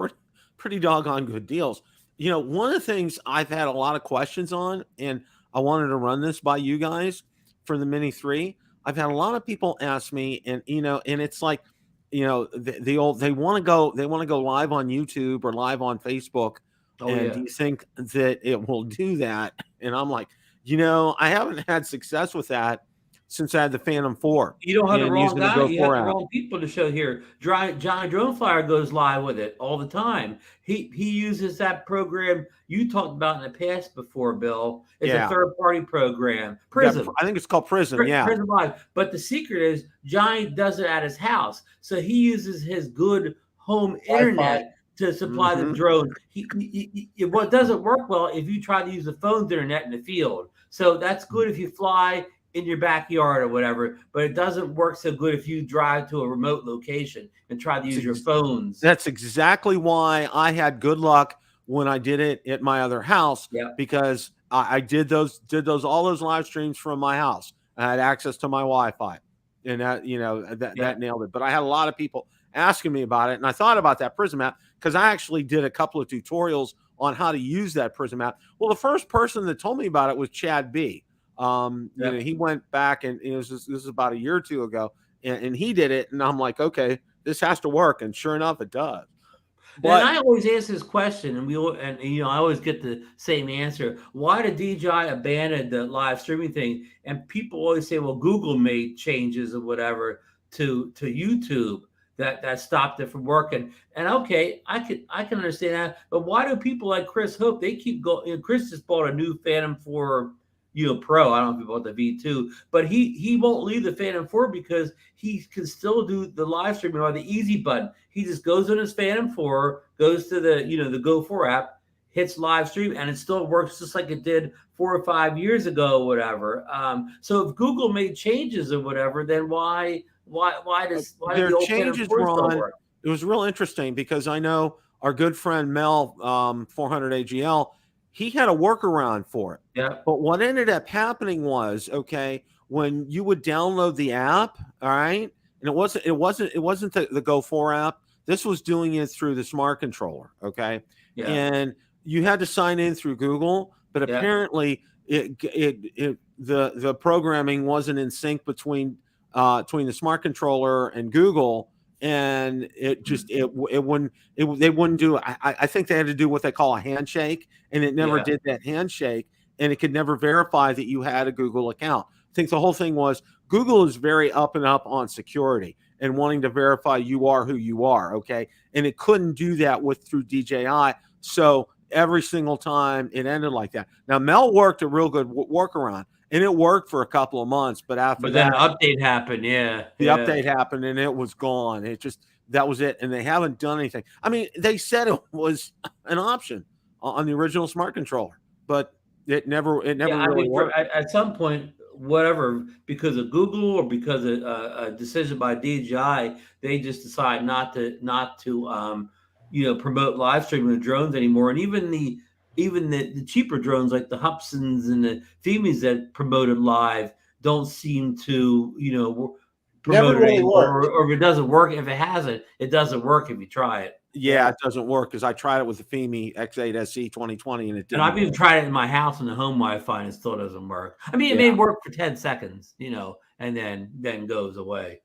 pretty doggone good deals. One of the things I've had a lot of questions on, and I wanted to run this by you guys for the Mini 3. I've had a lot of people ask me, and it's like, they want to go live on YouTube or live on Facebook. Do you think that it will do that? And I'm like, I haven't had success with that since I had the Phantom 4. You don't have the wrong guy. You have the wrong people to show here. John Drone Flyer goes live with it all the time. He uses that program you talked about in the past before, Bill. It's a third-party program. Prism. I think it's called Prism, Prism Live. But the secret is Johnny does it at his house. So he uses his good home internet to supply the drone. What doesn't work well if you try to use the phone's internet in the field. So that's good if you fly in your backyard or whatever, but it doesn't work so good if you drive to a remote location and try to use your phones. That's exactly why I had good luck when I did it at my other house, because I did all those live streams from my house. I had access to my Wi-Fi, and that nailed it. But I had a lot of people asking me about it, and I thought about that Prism app because I actually did a couple of tutorials on how to use that Prism app. Well, the first person that told me about it was Chad B. He went back, and this is about a year or two ago, and he did it, and I'm like, okay, this has to work, and sure enough, it does. But and I always ask this question, and I always get the same answer. Why did DJI abandon the live streaming thing? And people always say, well, Google made changes or whatever to YouTube that stopped it from working. And okay, I can understand that. But why do people like Chris Hope, they keep going? Chris just bought a new Phantom 4 Pro. I don't know if he bought the V2, but he won't leave the Phantom 4 because he can still do the live streaming or the easy button. He just goes on his Phantom 4, goes to the Go 4 app, hits live stream, and it still works just like it did 4 or 5 years ago, or whatever. So if Google made changes or whatever, then why does their changes, Ron? It was real interesting because I know our good friend Mel 400 AGL. He had a workaround for it. Yeah. But what ended up happening was, when you would download the app, all right, and it wasn't the Go 4 app. This was doing it through the smart controller, okay? Yeah. And you had to sign in through Google, but apparently the programming wasn't in sync between the smart controller and Google. And it just they wouldn't do it. I think they had to do what they call a handshake, and it never did that handshake, and it could never verify that you had a Google account. I think the whole thing was Google is very up and up on security and wanting to verify you are who you are, okay? And it couldn't do that through DJI, so every single time it ended like that. Now Mel worked a real good workaround. And it worked for a couple of months, but then an update happened. The update happened, and it was gone. That was it, and they haven't done anything. I mean, they said it was an option on the original smart controller, but it never really worked. At some point, whatever, because of Google or because of a decision by DJI, they just decide not to promote live streaming of drones anymore. And even the cheaper drones like the Hubsons and the Femis that promoted live don't seem to promote Never it really anymore. worked. Or if it doesn't work, if it hasn't, it doesn't work if you try it. Yeah, it doesn't work because I tried it with the Femi X8 SE 2020 and it didn't. And I've even tried it in my house on the home Wi-Fi and it still doesn't work. I mean, it Yeah. may work for 10 seconds, and then goes away.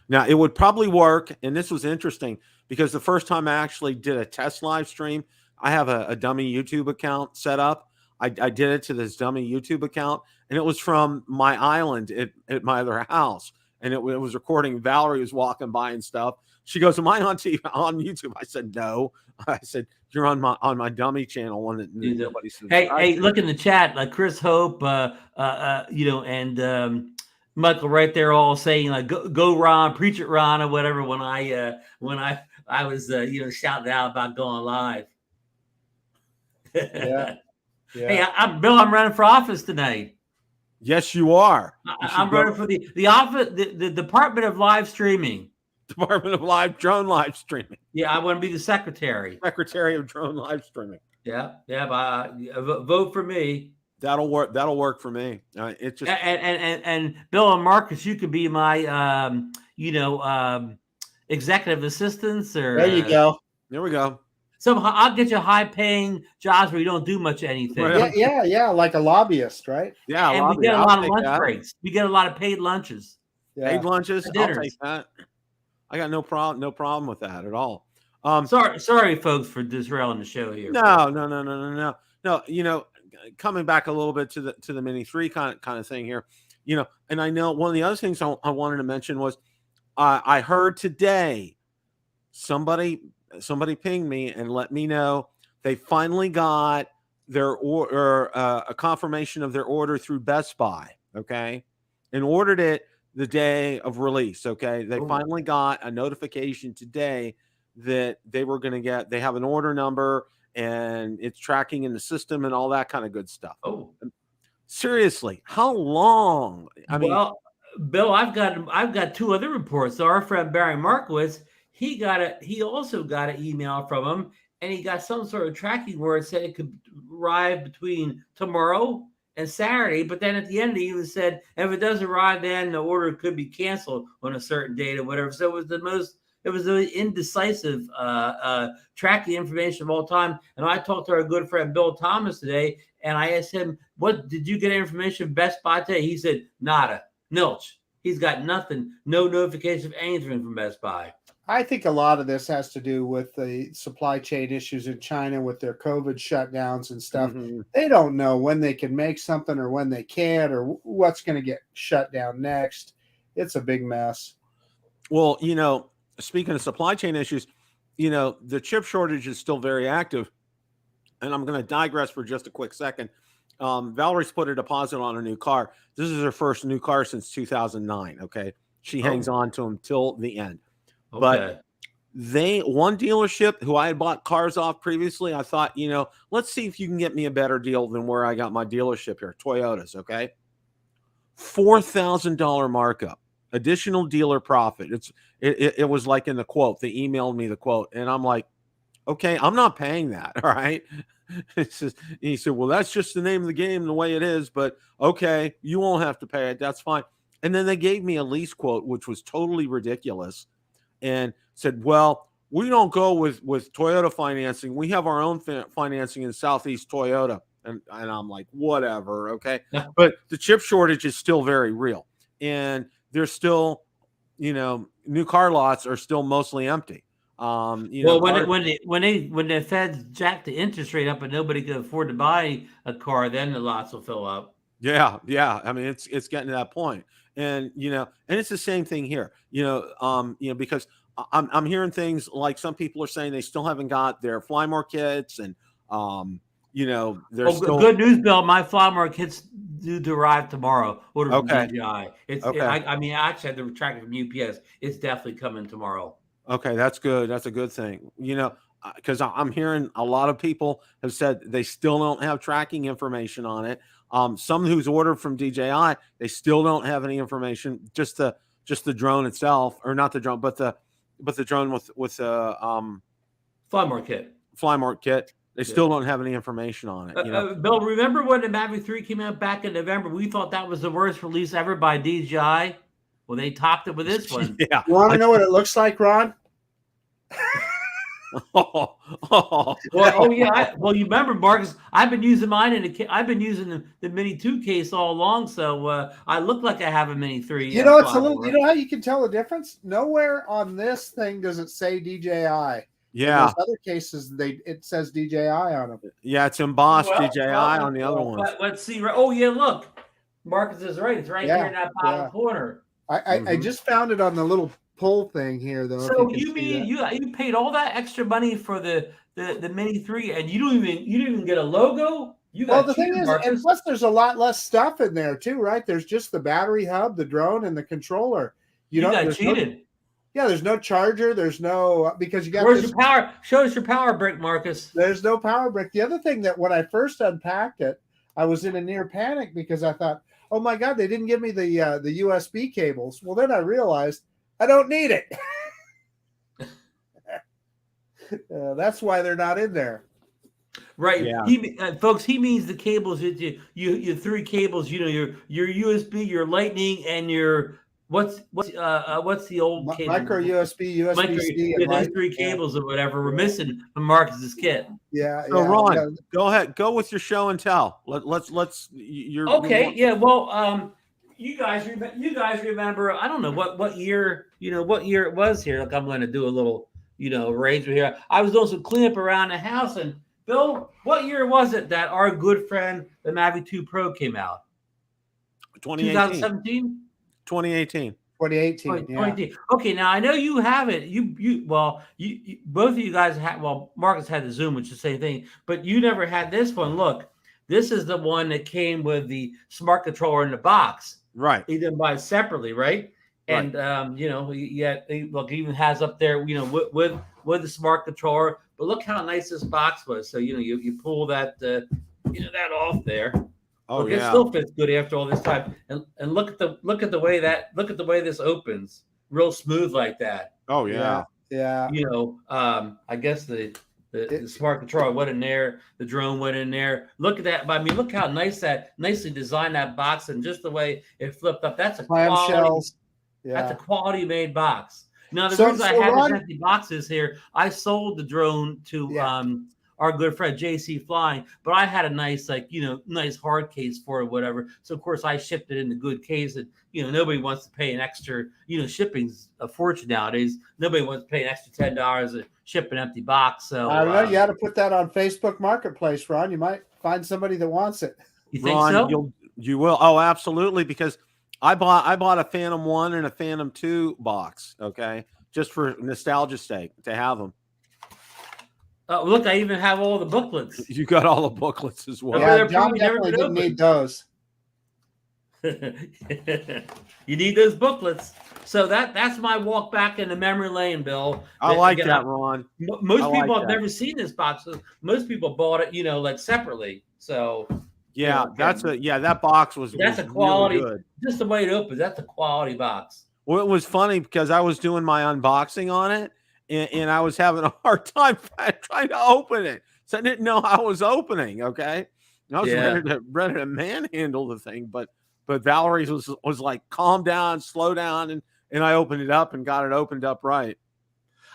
Now, it would probably work, and this was interesting because the first time I actually did a test live stream, I have a dummy YouTube account set up. I did it to this dummy YouTube account, and it was from my island at my other house, and it was recording. Valerie was walking by and stuff. She goes, "Am I on YouTube?" I said, "No." I said, "You're on my dummy channel, one that nobody subscribes to." Hey, look in the chat, like Chris Hope, and Michael right there, all saying like "Go Ron, preach it, Ron," or whatever. When I was shouting out about going live. Yeah. Hey, Bill. I'm running for office tonight. Yes, you are. I'm running for the office, the Department of Live Streaming. Department of Drone Live Streaming. Yeah, I want to be the secretary. Secretary of Drone Live Streaming. Yeah. Vote for me. That'll work. That'll work for me. It just and Bill and Marcus, you could be my executive assistants. Or there you go. There we go. So I'll get you high-paying jobs where you don't do much anything. Yeah, like a lobbyist, right? Yeah, and we get a lot of lunch breaks. We get a lot of paid lunches. Yeah. Paid lunches. I'll take that. I got no problem with that at all. Sorry, folks, for disrailing the show here. No. Coming back a little bit to the Mini 3 kind of thing here, and I know one of the other things I wanted to mention was I heard today somebody pinged me and let me know they finally got their order, a confirmation of their order through Best Buy, okay, and ordered it the day of release, okay. They finally got a notification today that they have an order number and it's tracking in the system and all that kind of good stuff. Oh, seriously, how long? I mean, well, Bill, I've got two other reports. So our friend Barry Markowitz, he also got an email from him, and he got some sort of tracking where it said it could arrive between tomorrow and Saturday. But then at the end, he even said, if it doesn't arrive, then the order could be canceled on a certain date or whatever. So it was the indecisive tracking information of all time. And I talked to our good friend Bill Thomas today, and I asked him, "What did you get information from Best Buy today?" He said, "Nada, nilch." He's got nothing, no notification of anything from Best Buy. I think a lot of this has to do with the supply chain issues in China with their COVID shutdowns and stuff. Mm-hmm. They don't know when they can make something or when they can't or what's going to get shut down next. It's a big mess. Well, speaking of supply chain issues, the chip shortage is still very active. And I'm going to digress for just a quick second. Valerie's put a deposit on a new car. This is her first new car since 2009. Okay. She hangs on to them till the end. Okay. But one dealership who I had bought cars off previously, I thought, let's see if you can get me a better deal than where I got my dealership here. Toyotas. Okay. $4,000 markup. Additional dealer profit. It was like in the quote. They emailed me the quote, and I'm like, okay, I'm not paying that. All right. He said, well, that's just the name of the game, the way it is. But okay, you won't have to pay it. That's fine. And then they gave me a lease quote, which was totally ridiculous, and said, well, we don't go with Toyota financing. We have our own financing in Southeast Toyota. And I'm like, whatever. Okay. But the chip shortage is still very real. And there's still, new car lots are still mostly empty. When the Feds jack the interest rate up and nobody can afford to buy a car, then the lots will fill up. Yeah. I mean, it's getting to that point, and and it's the same thing here. Because I'm hearing things like some people are saying they still haven't got their Fly More kits, and there's still good news, Bill. My Fly More kits do arrive tomorrow. Order from okay. DJI. I actually had the tracking from UPS. It's definitely coming tomorrow. Okay, that's good. That's a good thing. Because I'm hearing a lot of people have said they still don't have tracking information on it. Some who's ordered from DJI, they still don't have any information. Just the drone itself, or not the drone, but the drone with Fly More kit. They still don't have any information on it. Bill, remember when the Mavic 3 came out back in November? We thought that was the worst release ever by DJI. Well, they topped it with this one. Yeah. You want to know what it looks like, Ron? Well, you remember, Marcus? I've been using mine I've been using the Mini 2 case all along, so I look like I have a Mini 3. You know, it's a little. You know how you can tell the difference? Nowhere on this thing does it say DJI. Yeah. In those other cases, it says DJI on them. Yeah, it's embossed DJI on the other ones. Let's see. Oh yeah, look, Marcus is right. It's right here in that bottom corner. I just found it on the little pull thing here, though. So you mean you paid all that extra money for the Mini 3, and you didn't even get a logo? You got the thing is, and plus there's a lot less stuff in there too, right? There's just the battery hub, the drone, and the controller. You got cheated. There's no charger. There's no because you got. Where's your power? Show us your power brick, Marcus. There's no power brick. The other thing that when I first unpacked it, I was in a near panic because I thought, oh my God, they didn't give me the USB cables. Well, then I realized I don't need it. That's why they're not in there. Right. Yeah. Folks, he means the cables. You 3 cables. You know your USB, your Lightning, and your what's the old cable? Micro USB, USB-C. Those 3 cables or whatever were missing from Marcus's kit. Yeah. So Ron, go ahead. Go with your show and tell. Let's. Okay. Yeah. Well, you guys remember? I don't know what year. What year it was here. Like I'm going to do a little arrangement here. I was doing some cleanup around the house, and Bill, what year was it that our good friend the Mavic 2 Pro came out? 2017. 2018. 2018. Okay, now I know you have it. You both of you guys had. Well, Marcus had the Zoom, which is the same thing, but you never had this one. Look, this is the one that came with the smart controller in the box. Right. You didn't buy it separately, right? And look, it even has up there, with the smart controller. But look how nice this box was. So you pull that that off there. Oh, look, it still fits good after all this time. And look at the way this opens, real smooth like that. Oh yeah. Yeah. I guess the smart controller went in there, the drone went in there. Look at that. I mean, look how nicely designed that box, and just the way it flipped up. That's a quality. That's a quality made box. Now the reason I have these empty boxes here, I sold the drone to our good friend JC Flying, but I had a nice nice hard case for it, whatever. So of course I shipped it in the good case, and nobody wants to pay an extra. Shipping's a fortune nowadays. Nobody wants to pay an extra $10 to ship an empty box. So I don't know. You got to put that on Facebook Marketplace, Ron. You might find somebody that wants it. You think so? You will. Oh, absolutely. Because I bought a Phantom 1 and a Phantom 2 box. Okay, just for nostalgia's sake to have them. Look, I even have all the booklets. You got all the booklets as well. Yeah, John definitely didn't need those. You need those booklets. So that's my walk back into memory lane, Bill. I like that, Ron. Most people have never seen this box. Most people bought it, separately. So that box was a quality. Really good. Just the way it opens, that's a quality box. Well, it was funny because I was doing my unboxing on it, and I was having a hard time trying to open it. So I didn't know how it was opening. Okay, I was ready to manhandle the thing, but Valerie's was like, calm down, slow down, and I opened it up and got it opened up right.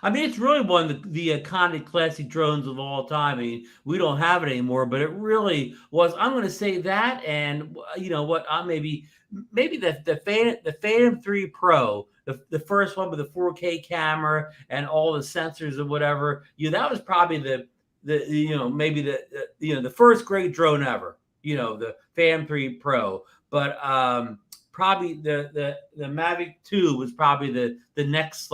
I mean, it's really one of the iconic classic drones of all time. I mean, we don't have it anymore, but it really was. I'm going to say that, and maybe the Phantom 3 Pro, the first one with the 4K camera and all the sensors and whatever. That was probably the first great drone ever. The Phantom 3 Pro, but probably the Mavic 2 was probably the next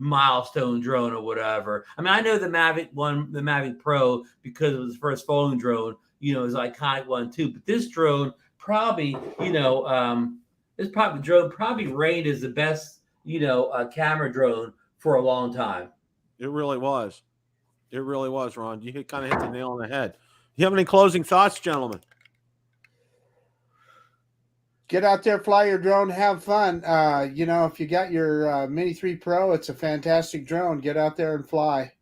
milestone drone or whatever. I mean, I know the Mavic 1, the Mavic Pro, because it was the first phone drone, is an iconic one too. But this drone probably, probably reigned as the best, camera drone for a long time. It really was. It really was, Ron. You kind of hit the nail on the head. You have any closing thoughts, gentlemen? Get out there, fly your drone, have fun. You know, if you got your Mini 3 Pro, it's a fantastic drone. Get out there and fly.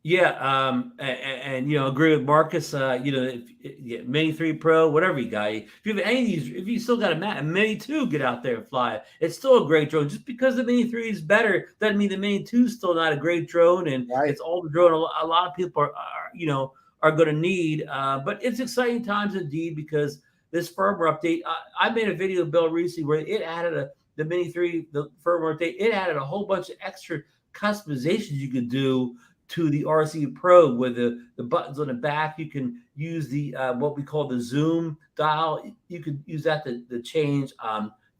Yeah, and you know, agree with Marcus. You know, if Mini 3 Pro, whatever you got, if you have any of these, if you still got a Mini 2, get out there and fly it. It's still a great drone. Just because the Mini 3 is better doesn't mean the Mini 2 is still not a great drone, and Right. it's all the drone a lot of people are you know, are going to need. But it's exciting times indeed, because this firmware update. I made a video, Bill, recently where it added the Mini 3, the firmware update. It added a whole bunch of extra customizations you could do to the RC Pro, with the buttons on the back. You can use the what we call the zoom dial. You could use that to change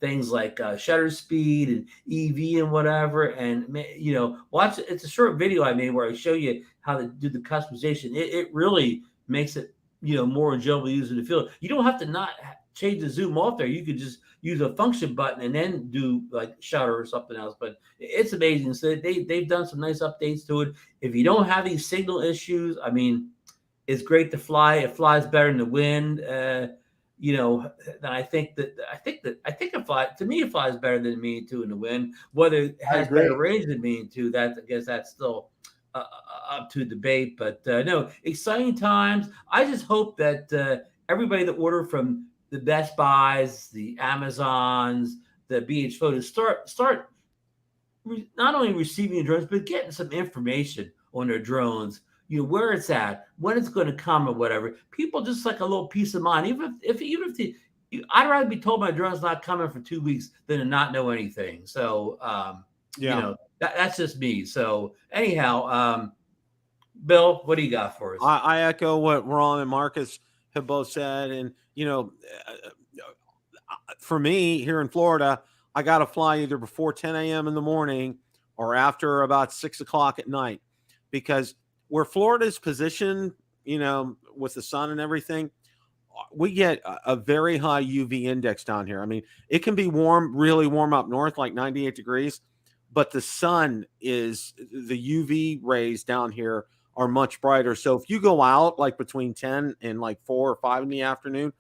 things like shutter speed and EV and whatever. And you know, watch. It's a short video I made where I show you how to do the customization. It really makes it, you know, more enjoyable to use in the field. You don't have to not change the zoom off there. You could just use a function button and then do like shutter or something else. But it's amazing. So they've done some nice updates to it. If you don't have these signal issues, I mean, it's great to fly. It flies better in the wind. You know, and I think it flies, to me, it flies better than Mini 2 in the wind. Whether it has better range than Mini 2, that I guess that's still up to debate. But no, exciting times. I just hope that everybody that ordered from the Best Buys, the Amazons, the BH Photos start not only receiving drones, but getting some information on their drones. You know, where it's at, when it's going to come, or whatever. People just like a little peace of mind. Even if I'd rather be told my drone's not coming for 2 weeks than to not know anything. So you know, that's just me. So anyhow, Bill, what do you got for us? I echo what Ron and Marcus have both said. And, you know, for me here in Florida, I got to fly either before 10 a.m. in the morning or after about 6 o'clock at night, because where Florida's positioned, you know, with the sun and everything, we get a very high UV index down here. I mean, it can be warm, really warm up north, like 98 degrees, but the sun is, the UV rays down here are much brighter. So if you go out like between 10 and like 4 or 5 in the afternoon,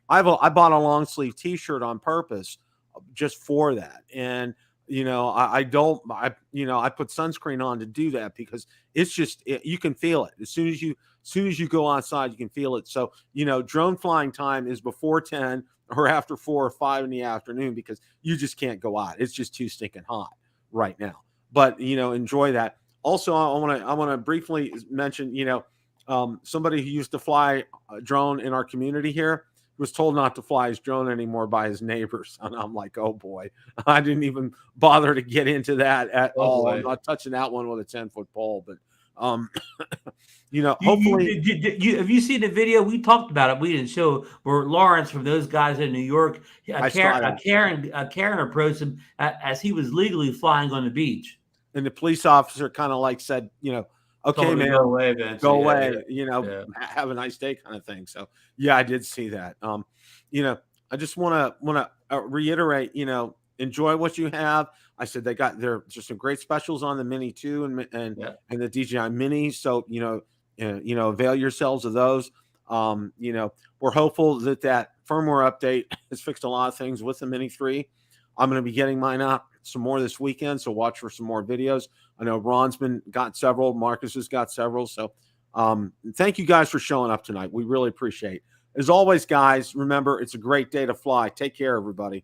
I bought a long sleeve t-shirt on purpose just for that. And, you know, I put sunscreen on to do that, because it's just, you can feel it. As soon as you go outside, you can feel it. So, you know, drone flying time is before 10 or after 4 or 5 in the afternoon, because you just can't go out. It's just too stinking hot right now. But, you know, enjoy that. Also, I want to briefly mention, you know, somebody who used to fly a drone in our community here was told not to fly his drone anymore by his neighbors. And I'm like, oh boy, I didn't even bother to get into that at all. Boy. I'm not touching that one with a 10-foot pole, but you know, hopefully. Have you seen the video? We talked about it. We didn't show where Lawrence, from those guys in New York, Karen approached him as he was legally flying on the beach. And the police officer kind of like said, you know, okay, man, go away, you know, have a nice day, kind of thing. So yeah, I did see that. You know, I just want to reiterate, you know, enjoy what you have. I said there's some great specials on the Mini 2 and the DJI Mini. So, you know, avail yourselves of those. You know, we're hopeful that firmware update has fixed a lot of things with the Mini 3. I'm going to be getting mine out some more this weekend, so watch for some more videos. I know Ron's got several, Marcus has got several. So thank you guys for showing up tonight. We really appreciate it. As always, guys, remember, it's a great day to fly. Take care, everybody.